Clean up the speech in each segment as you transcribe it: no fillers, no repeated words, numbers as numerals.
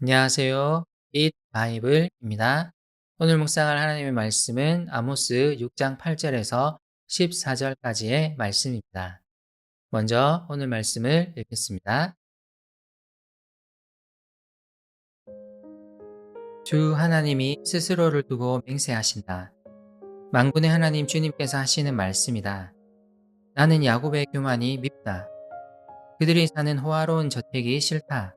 안녕하세요. 잇 바이블입니다. 오늘 묵상할 하나님의 말씀은 아모스 6장 8절에서 14절까지의 말씀입니다. 먼저 오늘 말씀을 읽겠습니다. 주 하나님이 스스로를 두고 맹세하신다. 만군의 하나님 주님께서 하시는 말씀이다. 나는 야곱의 교만이 밉다. 그들이 사는 호화로운 저택이 싫다.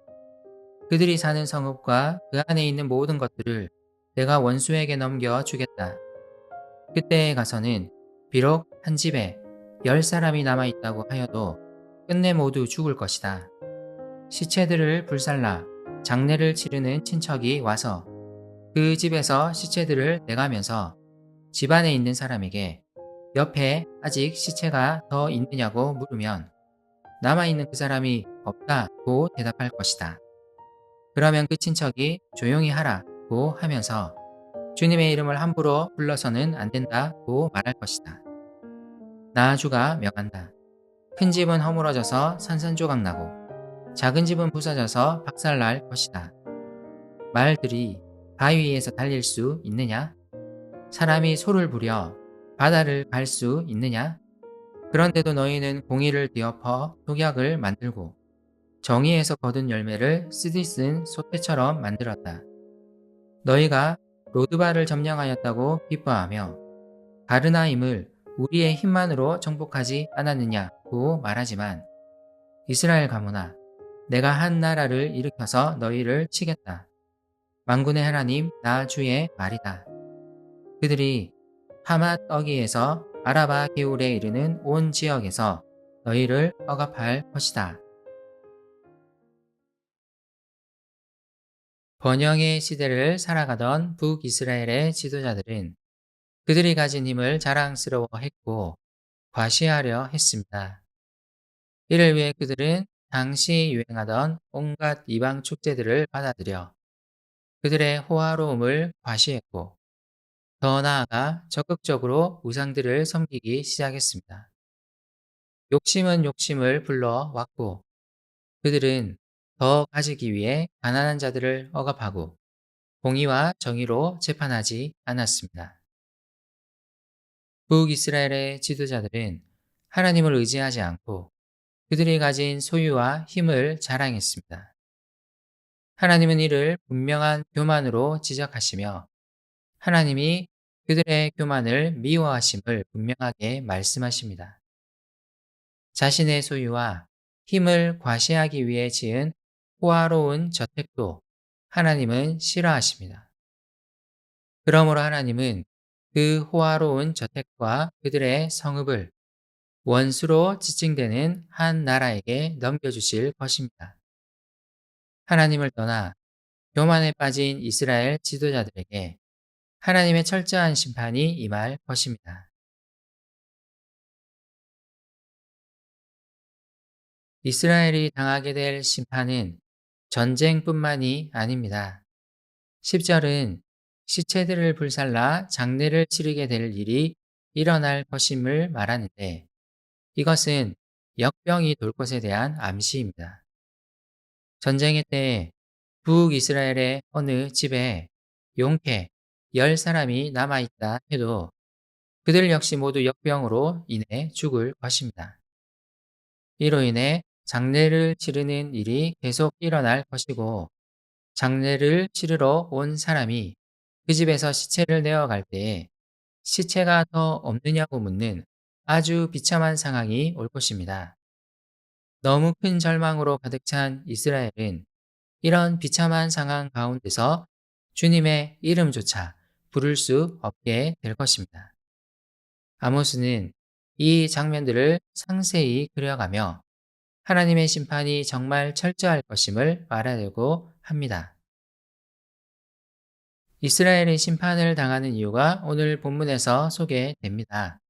그들이 사는 성읍과 그 안에 있는 모든 것들을 내가 원수에게 넘겨주겠다. 그때에 가서는 비록 한 집에 10사람이 남아있다고 하여도 끝내 모두 죽을 것이다. 시체들을 불살라 장례를 치르는 친척이 와서 그 집에서 시체들을 내가면서 집안에 있는 사람에게 옆에 아직 시체가 더 있느냐고 물으면 남아있는 그 사람이 없다고 대답할 것이다. 그러면 그 친척이 조용히 하라고 하면서 주님의 이름을 함부로 불러서는 안 된다고 말할 것이다. 나 주가 명한다. 큰 집은 허물어져서 산산조각 나고 작은 집은 부서져서 박살날 것이다. 말들이 바위 위에서 달릴 수 있느냐? 사람이 소를 부려 바다를 갈 수 있느냐? 그런데도 너희는 공의를 뒤엎어 독약을 만들고 정의에서 거둔 열매를 쓰디쓴 소태처럼 만들었다. 너희가 로드바를 점령하였다고 기뻐하며 가르나임을 우리의 힘만으로 정복하지 않았느냐고 말하지만 이스라엘 가문아, 내가 한 나라를 일으켜서 너희를 치겠다. 만군의 하나님 나 주의 말이다. 그들이 하맛 어기에서 아라바 게울에 이르는 온 지역에서 너희를 억압할 것이다. 번영의 시대를 살아가던 북이스라엘의 지도자들은 그들이 가진 힘을 자랑스러워했고 과시하려 했습니다. 이를 위해 그들은 당시 유행하던 온갖 이방 축제들을 받아들여 그들의 호화로움을 과시했고 더 나아가 적극적으로 우상들을 섬기기 시작했습니다. 욕심은 욕심을 불러왔고 그들은 더 가지기 위해 가난한 자들을 억압하고 공의와 정의로 재판하지 않았습니다. 북이스라엘의 지도자들은 하나님을 의지하지 않고 그들이 가진 소유와 힘을 자랑했습니다. 하나님은 이를 분명한 교만으로 지적하시며 하나님이 그들의 교만을 미워하심을 분명하게 말씀하십니다. 자신의 소유와 힘을 과시하기 위해 지은 호화로운 저택도 하나님은 싫어하십니다. 그러므로 하나님은 그 호화로운 저택과 그들의 성읍을 원수로 지칭되는 한 나라에게 넘겨주실 것입니다. 하나님을 떠나 교만에 빠진 이스라엘 지도자들에게 하나님의 철저한 심판이 임할 것입니다. 이스라엘이 당하게 될 심판은 전쟁뿐만이 아닙니다. 10절은 시체들을 불살라 장례를 치르게 될 일이 일어날 것임을 말하는데 이것은 역병이 돌 것에 대한 암시입니다. 전쟁의 때에 북이스라엘의 어느 집에 용케 10사람이 남아있다 해도 그들 역시 모두 역병으로 인해 죽을 것입니다. 이로 인해 장례를 치르는 일이 계속 일어날 것이고 장례를 치르러 온 사람이 그 집에서 시체를 내어갈 때에 시체가 더 없느냐고 묻는 아주 비참한 상황이 올 것입니다. 너무 큰 절망으로 가득 찬 이스라엘은 이런 비참한 상황 가운데서 주님의 이름조차 부를 수 없게 될 것입니다. 아모스는 이 장면들을 상세히 그려가며 하나님의 심판이 정말 철저할 것임을 말하려고 합니다. 이스라엘이 심판을 당하는 이유가 오늘 본문에서 소개됩니다.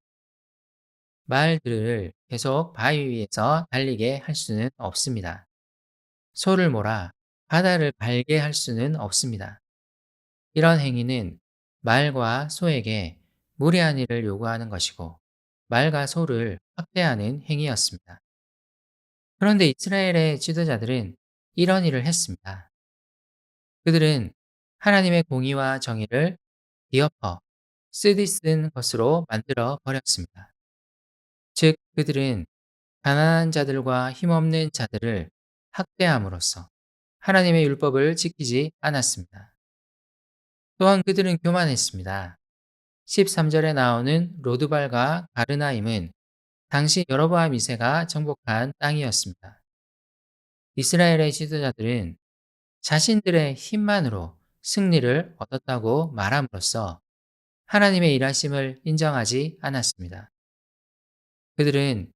말들을 계속 바위 위에서 달리게 할 수는 없습니다. 소를 몰아 바다를 갈게 할 수는 없습니다. 이런 행위는 말과 소에게 무리한 일을 요구하는 것이고 말과 소를 학대하는 행위였습니다. 그런데 이스라엘의 지도자들은 이런 일을 했습니다. 그들은 하나님의 공의와 정의를 뒤엎어 쓰디쓴 것으로 만들어 버렸습니다. 즉, 그들은 가난한 자들과 힘없는 자들을 학대함으로써 하나님의 율법을 지키지 않았습니다. 또한 그들은 교만했습니다. 13절에 나오는 로드발과 가르나임은 당시 여로보암 2세가 정복한 땅이었습니다. 이스라엘의 지도자들은 자신들의 힘만으로 승리를 얻었다고 말함으로써 하나님의 일하심을 인정하지 않았습니다. 그들은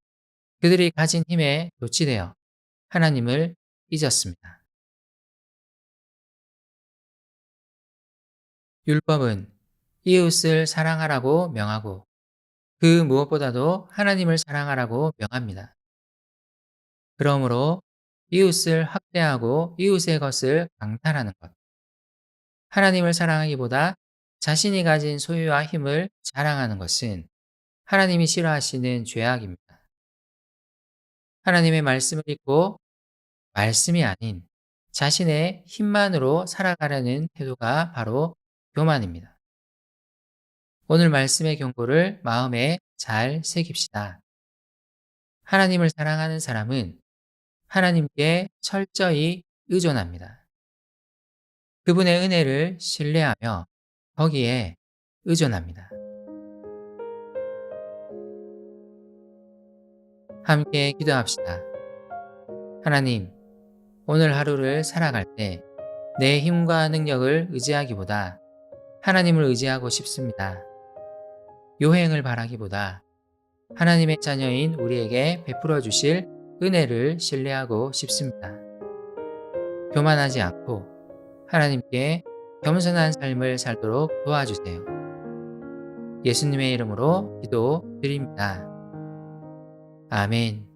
그들이 가진 힘에 도취되어 하나님을 잊었습니다. 율법은 이웃을 사랑하라고 명하고 그 무엇보다도 하나님을 사랑하라고 명합니다. 그러므로 이웃을 학대하고 이웃의 것을 강탈하는 것, 하나님을 사랑하기보다 자신이 가진 소유와 힘을 자랑하는 것은 하나님이 싫어하시는 죄악입니다. 하나님의 말씀을 읽고 말씀이 아닌 자신의 힘만으로 살아가려는 태도가 바로 교만입니다. 오늘 말씀의 경고를 마음에 잘 새깁시다. 하나님을 사랑하는 사람은 하나님께 철저히 의존합니다. 그분의 은혜를 신뢰하며 거기에 의존합니다. 함께 기도합시다. 하나님, 오늘 하루를 살아갈 때 내 힘과 능력을 의지하기보다 하나님을 의지하고 싶습니다. 요행을 바라기보다 하나님의 자녀인 우리에게 베풀어 주실 은혜를 신뢰하고 싶습니다. 교만하지 않고 하나님께 겸손한 삶을 살도록 도와주세요. 예수님의 이름으로 기도드립니다. 아멘.